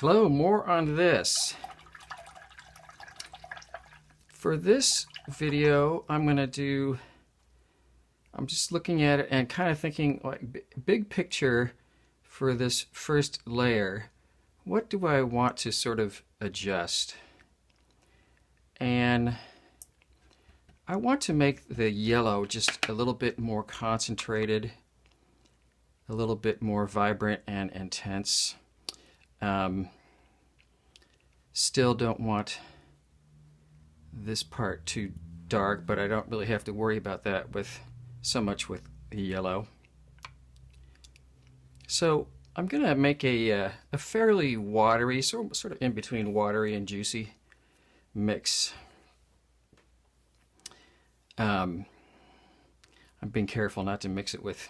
Hello, more on this. For this video, I'm just looking at it and kind of thinking like big picture for this first layer. What do I want to sort of adjust? And I want to make the yellow just a little bit more concentrated, a little bit more vibrant and intense. Still don't want this part too dark, but I don't really have to worry about that so much with the yellow. So I'm gonna make a fairly watery, sort of in between watery and juicy mix. I'm being careful not to mix it with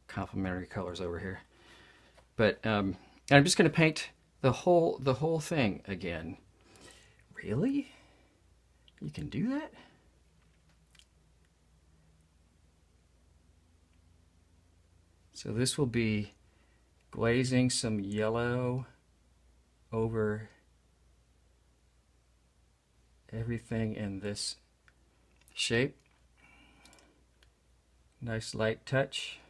complementary colors over here, but I'm just gonna paint the whole thing again. Really? You can do that? So this will be glazing some yellow over everything in this shape. Nice light touch.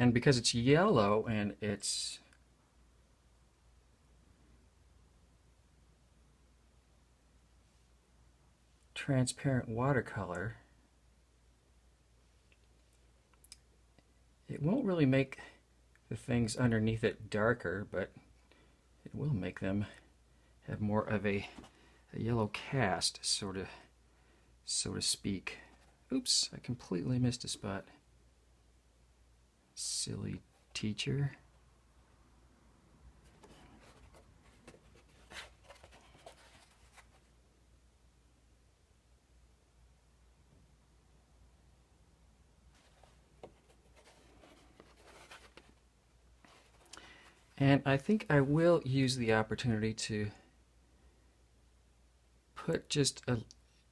And because it's yellow and it's transparent watercolor, it won't really make the things underneath it darker, but it will make them have more of a yellow cast, so to speak. Oops, I completely missed a spot. Silly teacher. And I think I will use the opportunity to put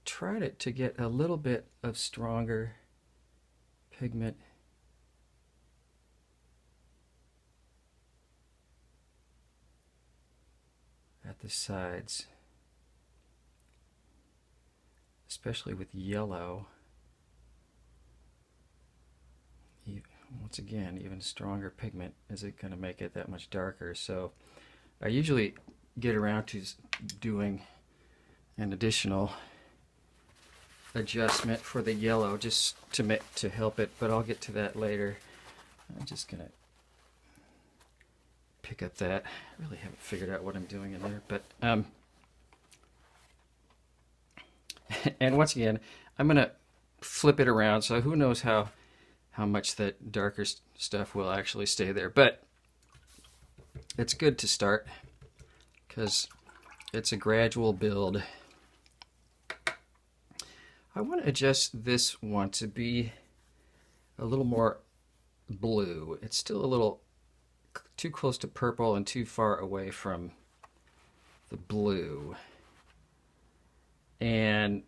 try to get a little bit of stronger pigment at the sides, especially with yellow. Once again, even stronger pigment isn't going to make it that much darker. So I usually get around to doing an additional adjustment for the yellow just to help it, but I'll get to that later. I'm just going to pick up that. I really haven't figured out what I'm doing in there, but and once again, I'm going to flip it around, so who knows how much that darker stuff will actually stay there. But it's good to start because it's a gradual build. I want to adjust this one to be a little more blue. It's still a little too close to purple and too far away from the blue. And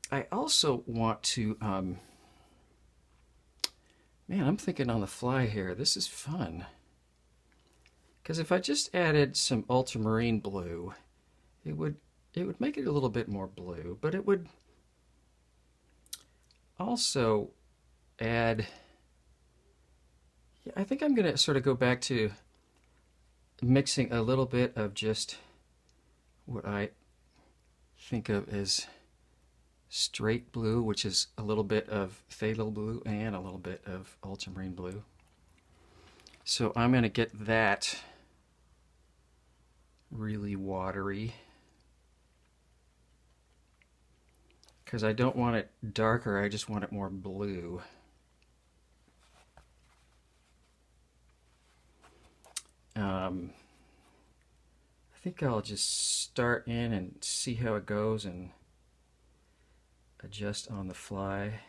I also want to man, I'm thinking on the fly here. This is fun. Because if I just added some ultramarine blue, it would make it a little bit more blue, but it would also add, I think I'm going to sort of go back to mixing a little bit of just what I think of as straight blue, which is a little bit of phthalo blue and a little bit of ultramarine blue. So I'm going to get that really watery because I don't want it darker, I just want it more blue. I think I'll just start in and see how it goes and adjust on the fly.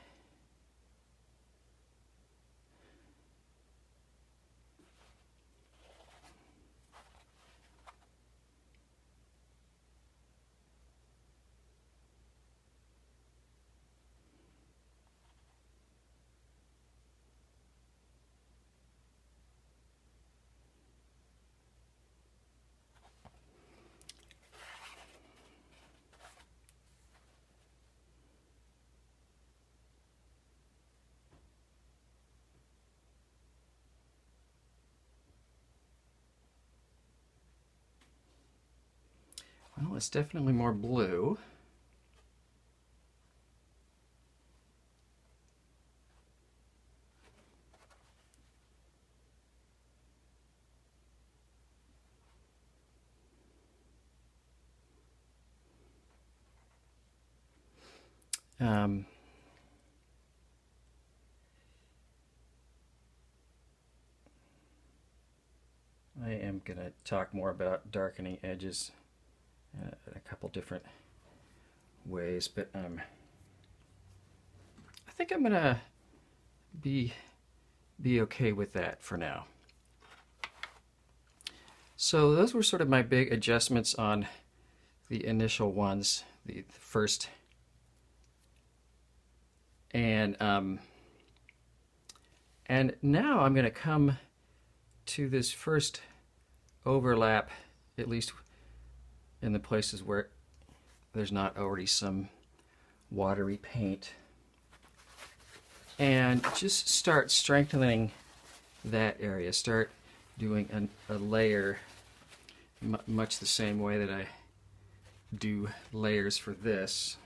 Well, it's definitely more blue. I am going to talk more about darkening edges in a couple different ways, but I think I'm going to be okay with that for now. So those were sort of my big adjustments on the initial ones, the first. And now I'm going to come to this first overlap, at least in the places where there's not already some watery paint, and just start strengthening that area. Start doing a layer much the same way that I do layers for this.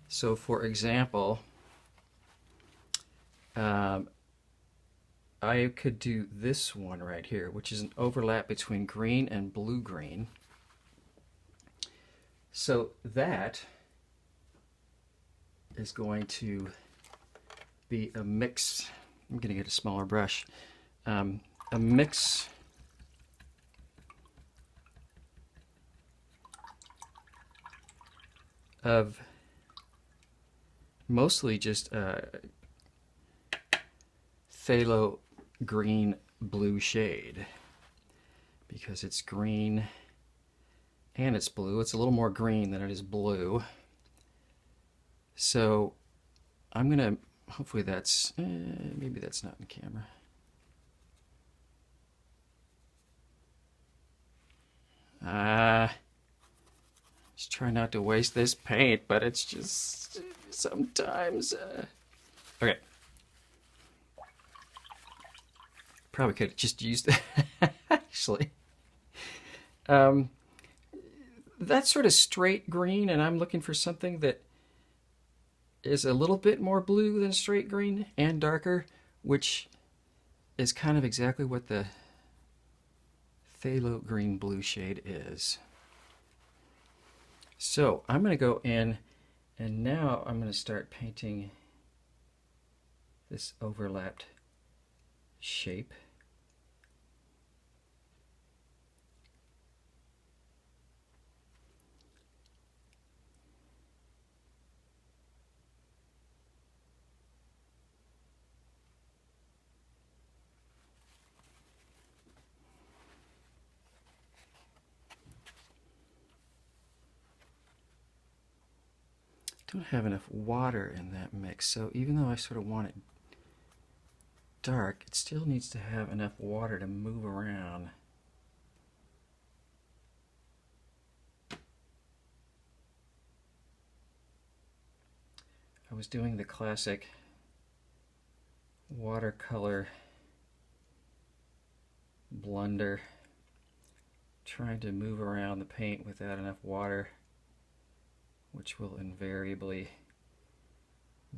So for example, I could do this one right here, which is an overlap between green and blue-green. So that is going to be a mix. I'm going to get a smaller brush. A mix of mostly just phthalo green blue shade, because it's green and it's blue. It's a little more green than it is blue. So I'm gonna, hopefully that's, maybe that's not in camera. Just try not to waste this paint, but it's just sometimes, okay. Probably could have just used that, actually. That's sort of straight green, and I'm looking for something that is a little bit more blue than straight green and darker, which is kind of exactly what the phthalo green blue shade is. So I'm going to go in, and now I'm going to start painting this overlapped shape. Don't have enough water in that mix, so even though I sort of want it dark, it still needs to have enough water to move around. I was doing the classic watercolor blunder, trying to move around the paint without enough water, which will invariably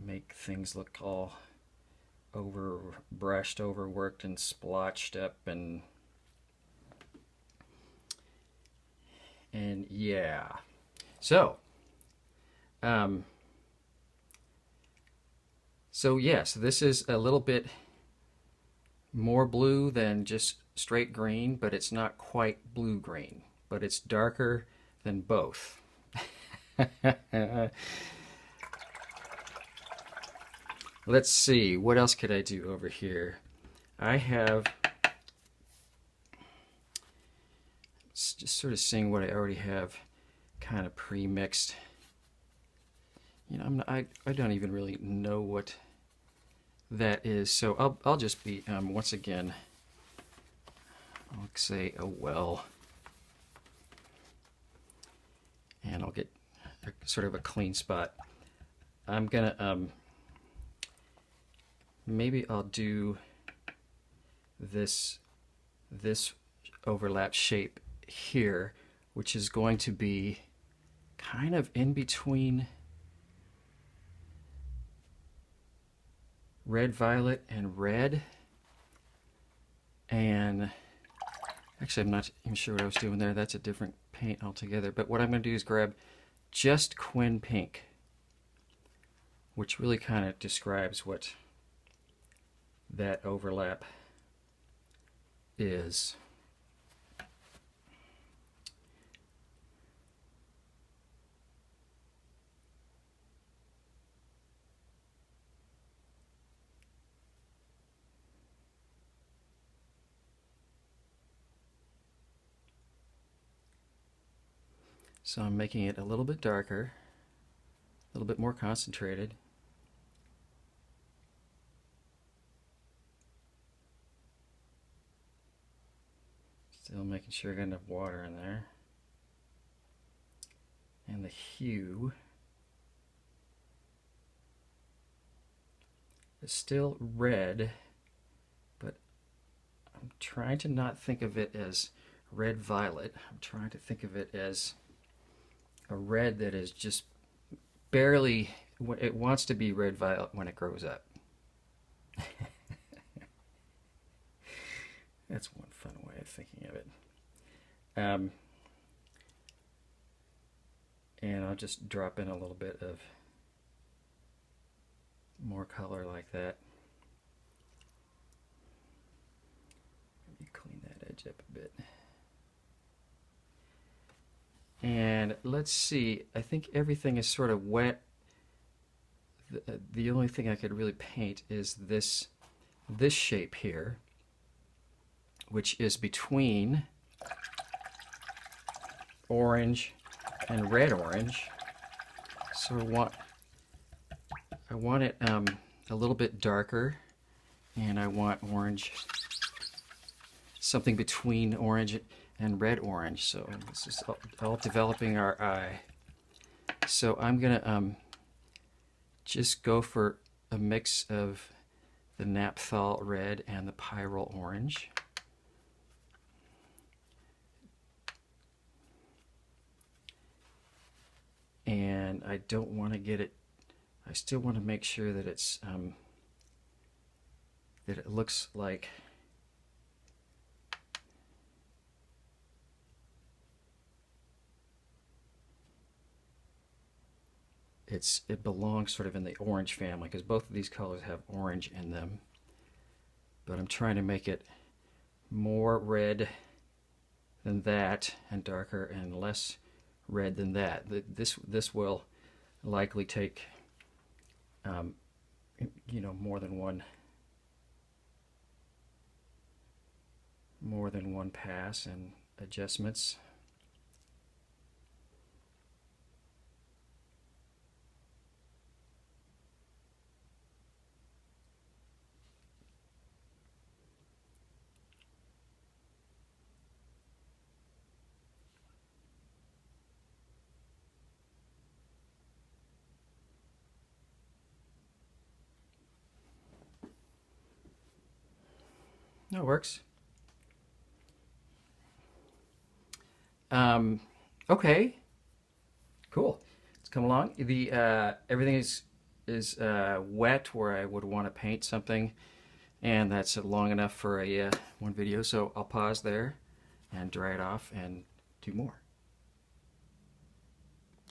make things look all overbrushed, overworked, and splotched up, and yeah. So yes, this is a little bit more blue than just straight green, but it's not quite blue-green, but it's darker than both. Let's see, what else could I do over here? I have, just sort of seeing what I already have kind of pre-mixed. You know, I don't even really know what that is, so I'll just be once again, I'll say a well, and I'll get sort of a clean spot. I'm gonna maybe I'll do this overlap shape here, which is going to be kind of in between red, violet, and red. And actually, I'm not even sure what I was doing there. That's a different paint altogether. But what I'm going to do is grab just Quin Pink, which really kind of describes what that overlap is. So I'm making it a little bit darker, a little bit more concentrated. Still making sure I got enough water in there. And the hue is still red, but I'm trying to not think of it as red-violet. I'm trying to think of it as a red that is just barely, it wants to be red-violet when it grows up. That's one fun way of thinking of it. And I'll just drop in a little bit of more color like that. Maybe clean that edge up a bit. And let's see, I think everything is sort of wet. The only thing I could really paint is this shape here, which is between orange and red orange. So I want it a little bit darker, and I want orange, something between orange and red orange. So this is all developing our eye. So I'm gonna just go for a mix of the naphthol red and the pyrrole orange. And I don't want to get it, I still want to make sure that it's that it looks like it belongs sort of in the orange family, because both of these colors have orange in them. But I'm trying to make it more red than that and darker, and less red than that. This will likely take you know, more than one pass and adjustments. No, it works. Okay, cool. Let's come along. The everything is wet where I would want to paint something, and that's long enough for a one video. So I'll pause there and dry it off and do more.